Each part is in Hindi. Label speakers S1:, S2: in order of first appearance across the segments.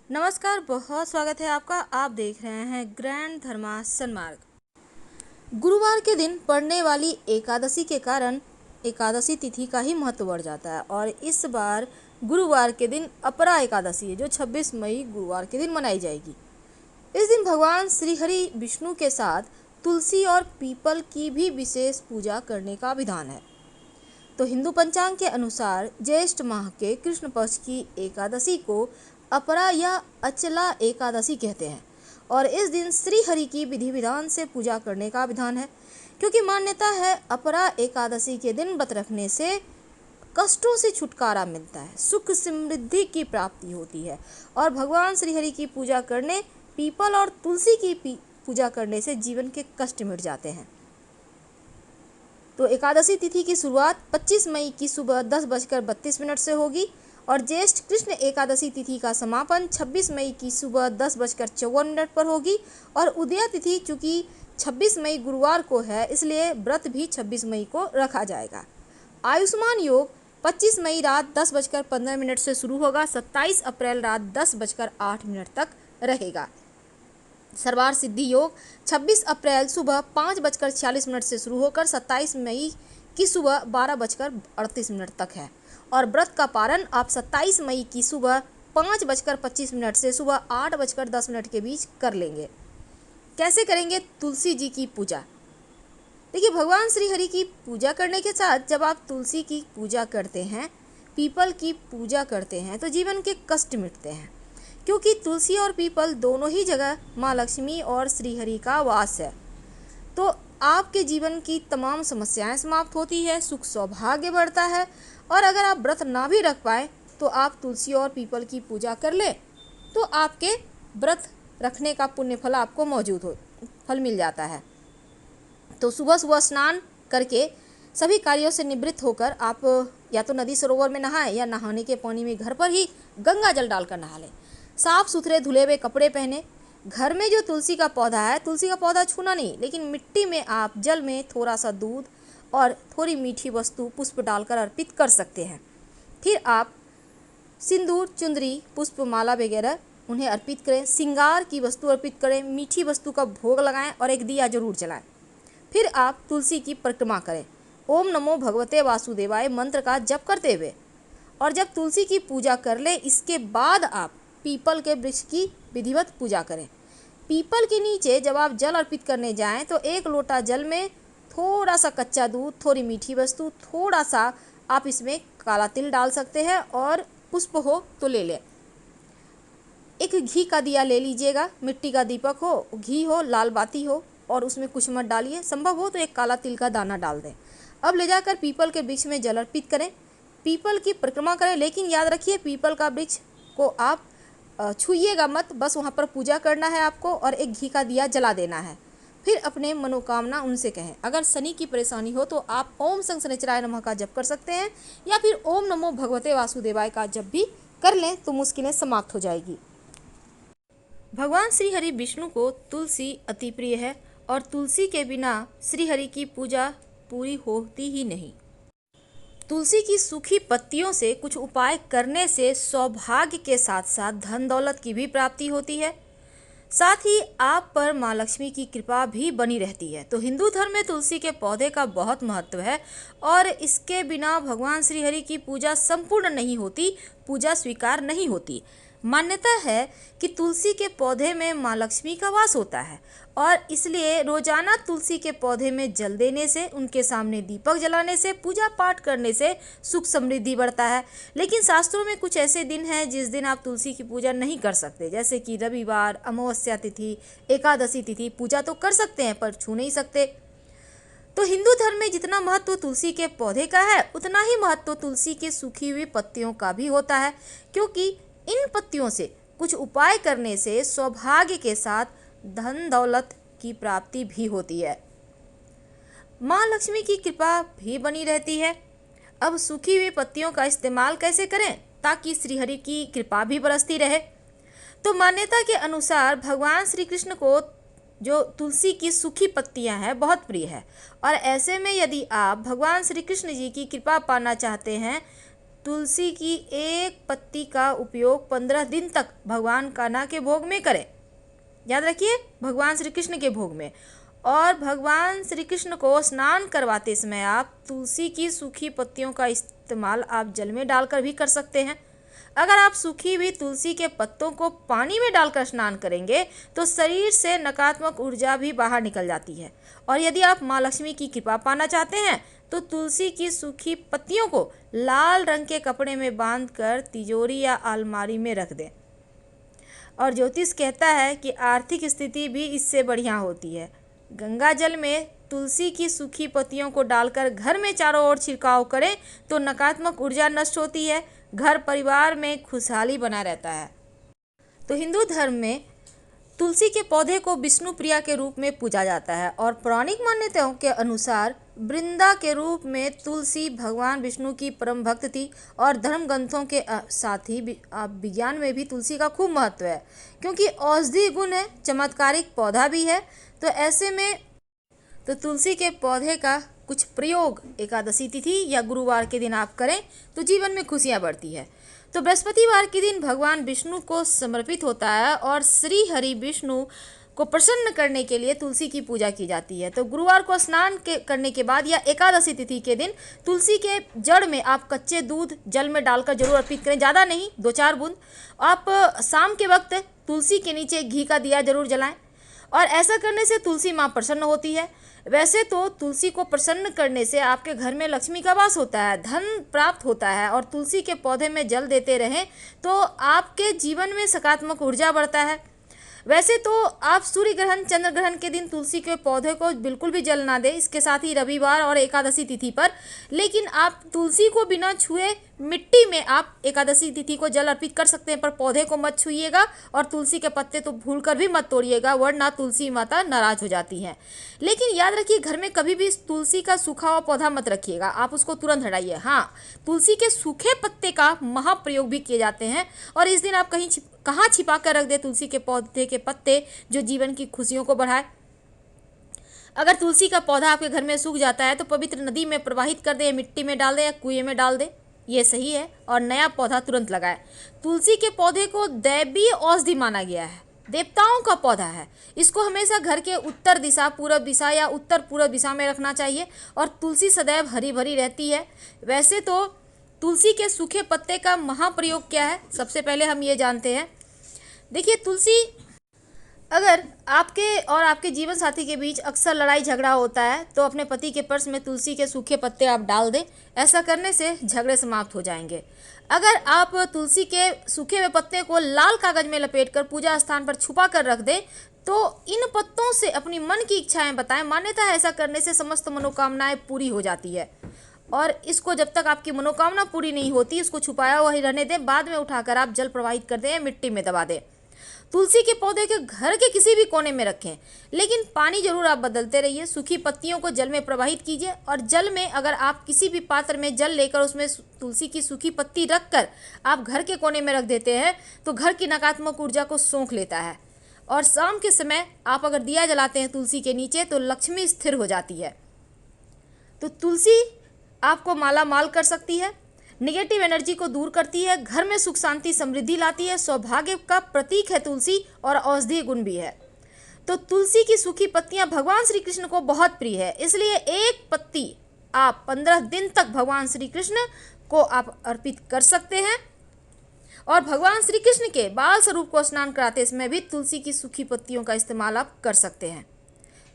S1: नमस्कार, बहुत स्वागत है आपका। आप देख रहे हैं ग्रैंड धर्मा सन्मार्ग। गुरुवार के दिन पड़ने वाली एकादशी के कारण एकादशी तिथि का ही महत्व बढ़ जाता है और इस बार गुरुवार के दिन अपरा एकादशी है जो 26 मई गुरुवार के दिन मनाई जाएगी। इस दिन भगवान श्री हरि विष्णु के साथ तुलसी और पीपल की भी विशेष पूजा करने का विधान है। तो हिंदू पंचांग के अनुसार ज्येष्ठ माह के कृष्ण पक्ष की एकादशी को अपरा या अचला एकादशी कहते हैं और इस दिन श्री हरि की विधि विधान से पूजा करने का विधान है, क्योंकि मान्यता है अपरा एकादशी के दिन व्रत रखने से कष्टों से छुटकारा मिलता है, सुख समृद्धि की प्राप्ति होती है और भगवान श्री हरि की पूजा करने, पीपल और तुलसी की पूजा करने से जीवन के कष्ट मिट जाते हैं। तो एकादशी तिथि की शुरुआत 25 मई की सुबह 10:32 से होगी और ज्येष्ठ कृष्ण एकादशी तिथि का समापन 26 मई की सुबह 10:54 पर होगी और उदया तिथि चूँकि 26 मई गुरुवार को है, इसलिए व्रत भी 26 मई को रखा जाएगा। आयुष्मान योग 25 मई रात 10:15 से शुरू होगा, 27 अप्रैल रात 10:08 तक रहेगा। सर्वार सिद्धि योग 26 अप्रैल सुबह 5:46 से शुरू होकर 27 मई की सुबह 12:38 तक है और व्रत का पारण आप 27 मई की सुबह 5:25 से सुबह 8:10 के बीच कर लेंगे। कैसे करेंगे तुलसी जी की पूजा? देखिए, भगवान श्री हरि की पूजा करने के साथ जब आप तुलसी की पूजा करते हैं, पीपल की पूजा करते हैं तो जीवन के कष्ट मिटते हैं, क्योंकि तुलसी और पीपल दोनों ही जगह माँ लक्ष्मी और श्री हरि का वास है। तो आपके जीवन की तमाम समस्याएं समाप्त होती है, सुख सौभाग्य बढ़ता है और अगर आप व्रत ना भी रख पाए तो आप तुलसी और पीपल की पूजा कर ले तो आपके व्रत रखने का पुण्य फल आपको फल मिल जाता है। तो सुबह सुबह स्नान करके सभी कार्यों से निवृत्त होकर आप या तो नदी सरोवर में नहाएं या नहाने के पानी में घर पर ही गंगा जल डालकर नहा लें। साफ सुथरे धुले हुए कपड़े पहने। घर में जो तुलसी का पौधा है, तुलसी का पौधा छूना नहीं, लेकिन मिट्टी में आप जल में थोड़ा सा दूध और थोड़ी मीठी वस्तु पुष्प डालकर अर्पित कर सकते हैं। फिर आप सिंदूर, चुंदरी, पुष्प माला वगैरह उन्हें अर्पित करें, श्रृंगार की वस्तु अर्पित करें, मीठी वस्तु का भोग लगाएं और एक दिया जरूर जलाएं। फिर आप तुलसी की परिक्रमा करें, ओम नमो भगवते वासुदेवाय मंत्र का जप करते हुए। और जब तुलसी की पूजा कर ले, इसके बाद आप पीपल के वृक्ष की विधिवत पूजा करें। पीपल के नीचे जब आप जल अर्पित करने जाएं तो 1 लोटा जल में थोड़ा सा कच्चा दूध, थोड़ी मीठी वस्तु, थोड़ा सा आप इसमें काला तिल डाल सकते हैं और पुष्प हो तो ले लें। एक घी का दिया ले लीजिएगा, मिट्टी का दीपक हो, घी हो, लाल बाती हो और उसमें कुछ मत डालिए, संभव हो तो एक काला तिल का दाना डाल दें। अब ले जाकर पीपल के वृक्ष में जल अर्पित करें, पीपल की परिक्रमा करें, लेकिन याद रखिए पीपल का वृक्ष को आप छूइएगा मत, बस वहाँ पर पूजा करना है आपको और एक घी का दिया जला देना है। फिर अपने मनोकामना उनसे कहें। अगर शनि की परेशानी हो तो आप ओम शनिश्चराय नमः का जप कर सकते हैं या फिर ओम नमो भगवते वासुदेवाय का जप भी कर लें तो मुश्किलें समाप्त हो जाएगी। भगवान श्री हरि विष्णु को तुलसी अति प्रिय है और तुलसी के बिना श्री हरि की पूजा पूरी होती ही नहीं। तुलसी की सूखी पत्तियों से कुछ उपाय करने से सौभाग्य के साथ साथ धन दौलत की भी प्राप्ति होती है, साथ ही आप पर माँ लक्ष्मी की कृपा भी बनी रहती है। तो हिंदू धर्म में तुलसी के पौधे का बहुत महत्व है और इसके बिना भगवान श्री हरि की पूजा संपूर्ण नहीं होती, पूजा स्वीकार नहीं होती। मान्यता है कि तुलसी के पौधे में माँ लक्ष्मी का वास होता है और इसलिए रोजाना तुलसी के पौधे में जल देने से, उनके सामने दीपक जलाने से, पूजा पाठ करने से सुख समृद्धि बढ़ता है। लेकिन शास्त्रों में कुछ ऐसे दिन हैं जिस दिन आप तुलसी की पूजा नहीं कर सकते, जैसे कि रविवार, अमावस्या तिथि, एकादशी तिथि। पूजा तो कर सकते हैं पर छू नहीं सकते। तो हिंदू धर्म में जितना महत्व तुलसी के पौधे का है, उतना ही महत्व तुलसी की सूखी हुई पत्तियों का भी होता है, क्योंकि इन पत्तियों से कुछ उपाय करने से सौभाग्य के साथ धन दौलत की प्राप्ति भी होती है, माँ लक्ष्मी की कृपा भी बनी रहती है। अब सूखी हुई पत्तियों का इस्तेमाल कैसे करें ताकि श्रीहरि की कृपा भी बरसती रहे? तो मान्यता के अनुसार भगवान श्री कृष्ण को जो तुलसी की सूखी पत्तियां हैं बहुत प्रिय है और ऐसे में यदि आप भगवान श्री कृष्ण जी की कृपा पाना चाहते हैं तुलसी की एक पत्ती का उपयोग 15 दिन तक भगवान कान्हा के भोग में करें। याद रखिए, भगवान श्री कृष्ण के भोग में। और भगवान श्री कृष्ण को स्नान करवाते समय आप तुलसी की सूखी पत्तियों का इस्तेमाल आप जल में डालकर भी कर सकते हैं। अगर आप सूखी हुई तुलसी के पत्तों को पानी में डालकर स्नान करेंगे तो शरीर से नकारात्मक ऊर्जा भी बाहर निकल जाती है। और यदि आप माँ लक्ष्मी की कृपा पाना चाहते हैं तो तुलसी की सूखी पत्तियों को लाल रंग के कपड़े में बांधकर तिजोरी या अलमारी में रख दें। और ज्योतिष कहता है कि आर्थिक स्थिति भी इससे बढ़िया होती है। गंगा जल में तुलसी की सूखी पत्तियों को डालकर घर में चारों ओर छिड़काव करें तो नकारात्मक ऊर्जा नष्ट होती है, घर परिवार में खुशहाली बना रहता है। तो हिंदू धर्म में तुलसी के पौधे को विष्णु प्रिया के रूप में पूजा जाता है और पौराणिक मान्यताओं के अनुसार वृंदा के रूप में तुलसी भगवान विष्णु की परम भक्त थी। और धर्म ग्रंथों के साथ ही विज्ञान में भी तुलसी का खूब महत्व है, क्योंकि औषधि गुण है, चमत्कारिक पौधा भी है। तो ऐसे में तो तुलसी के पौधे का कुछ प्रयोग एकादशी तिथि या गुरुवार के दिन आप करें तो जीवन में खुशियां बढ़ती है। तो बृहस्पतिवार के दिन भगवान विष्णु को समर्पित होता है और श्री हरि विष्णु को प्रसन्न करने के लिए तुलसी की पूजा की जाती है। तो गुरुवार को स्नान करने के बाद या एकादशी तिथि के दिन तुलसी के जड़ में आप कच्चे दूध जल में डालकर जरूर अर्पित करें, ज़्यादा नहीं, 2-4 बूंद। आप शाम के वक्त तुलसी के नीचे घी का दिया जरूर जलाएं और ऐसा करने से तुलसी माँ प्रसन्न होती है। वैसे तो तुलसी को प्रसन्न करने से आपके घर में लक्ष्मी का वास होता है, धन प्राप्त होता है। और तुलसी के पौधे में जल देते रहें तो आपके जीवन में सकारात्मक ऊर्जा बढ़ता है। वैसे तो आप सूर्य ग्रहण, चंद्र ग्रहण के दिन तुलसी के पौधे को बिल्कुल भी जल ना दें, इसके साथ ही रविवार और एकादशी तिथि पर। लेकिन आप तुलसी को बिना छुए मिट्टी में आप एकादशी तिथि को जल अर्पित कर सकते हैं, पर पौधे को मत छुइएगा और तुलसी के पत्ते तो भूलकर भी मत तोड़िएगा, वरना तुलसी माता नाराज हो जाती हैं। लेकिन याद रखिए, घर में कभी भी तुलसी का सूखा हुआ पौधा मत रखिएगा, आप उसको तुरंत हटाइए। हाँ, तुलसी के सूखे पत्ते का महाप्रयोग भी किए जाते हैं और इस दिन आप कहाँ छिपा कर रख दे तुलसी के पौधे के पत्ते जो जीवन की खुशियों को बढ़ाए। अगर तुलसी का पौधा आपके घर में सूख जाता है तो पवित्र नदी में प्रवाहित कर दे, मिट्टी में डाल दे या कुएं में डाल दे, ये सही है। और नया पौधा तुरंत लगाए। तुलसी के पौधे को दैवीय औषधि माना गया है, देवताओं का पौधा है। इसको हमेशा घर के उत्तर दिशा, पूर्व दिशा या उत्तर पूर्व दिशा में रखना चाहिए और तुलसी सदैव हरी भरी रहती है। वैसे तो तुलसी के सूखे पत्ते का महाप्रयोग क्या है, सबसे पहले हम ये जानते हैं। देखिए, तुलसी, अगर आपके और आपके जीवन साथी के बीच अक्सर लड़ाई झगड़ा होता है तो अपने पति के पर्स में तुलसी के सूखे पत्ते आप डाल दें, ऐसा करने से झगड़े समाप्त हो जाएंगे। अगर आप तुलसी के सूखे हुए पत्ते को लाल कागज में लपेटकर पूजा स्थान पर छुपा कर रख दें तो इन पत्तों से अपनी मन की इच्छाएं बताएं। मान्यता है ऐसा करने से समस्त मनोकामनाएं पूरी हो जाती है। और इसको जब तक आपकी मनोकामना पूरी नहीं होती, इसको छुपाया हुआ ही रहने दें, बाद में उठाकर आप जल प्रवाहित कर दें, मिट्टी में दबा दें। तुलसी के पौधे के घर के किसी भी कोने में रखें, लेकिन पानी जरूर आप बदलते रहिए। सूखी पत्तियों को जल में प्रवाहित कीजिए और जल में अगर आप किसी भी पात्र में जल लेकर उसमें तुलसी की सूखी पत्ती रखकर आप घर के कोने में रख देते हैं तो घर की नकारात्मक ऊर्जा को सोख लेता है। और शाम के समय आप अगर दिया जलाते हैं तुलसी के नीचे तो लक्ष्मी स्थिर हो जाती है। तो तुलसी आपको माला माल कर सकती है, निगेटिव एनर्जी को दूर करती है, घर में सुख शांति समृद्धि लाती है, सौभाग्य का प्रतीक है तुलसी और औषधीय गुण भी है। तो तुलसी की सूखी पत्तियां भगवान श्री कृष्ण को बहुत प्रिय है, इसलिए एक पत्ती आप 15 दिन तक भगवान श्री कृष्ण को आप अर्पित कर सकते हैं। और भगवान श्री कृष्ण के बाल स्वरूप को स्नान कराते समय भी तुलसी की सूखी पत्तियों का इस्तेमाल आप कर सकते हैं।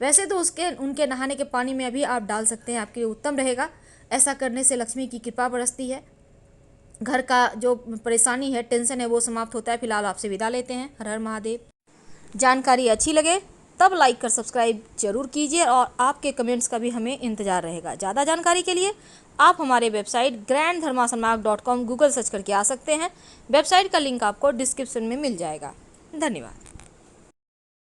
S1: वैसे तो उनके नहाने के पानी में भी आप डाल सकते हैं, आपके लिए उत्तम रहेगा। ऐसा करने से लक्ष्मी की कृपा बरसती है, घर का जो परेशानी है, टेंशन है, वो समाप्त होता है। फिलहाल आपसे विदा लेते हैं। हर हर महादेव। जानकारी अच्छी लगे तब लाइक कर सब्सक्राइब जरूर कीजिए और आपके कमेंट्स का भी हमें इंतज़ार रहेगा। ज़्यादा जानकारी के लिए आप हमारे वेबसाइट granddharmasanmarg.com गूगल सर्च करके आ सकते हैं। वेबसाइट का लिंक आपको डिस्क्रिप्शन में मिल जाएगा। धन्यवाद।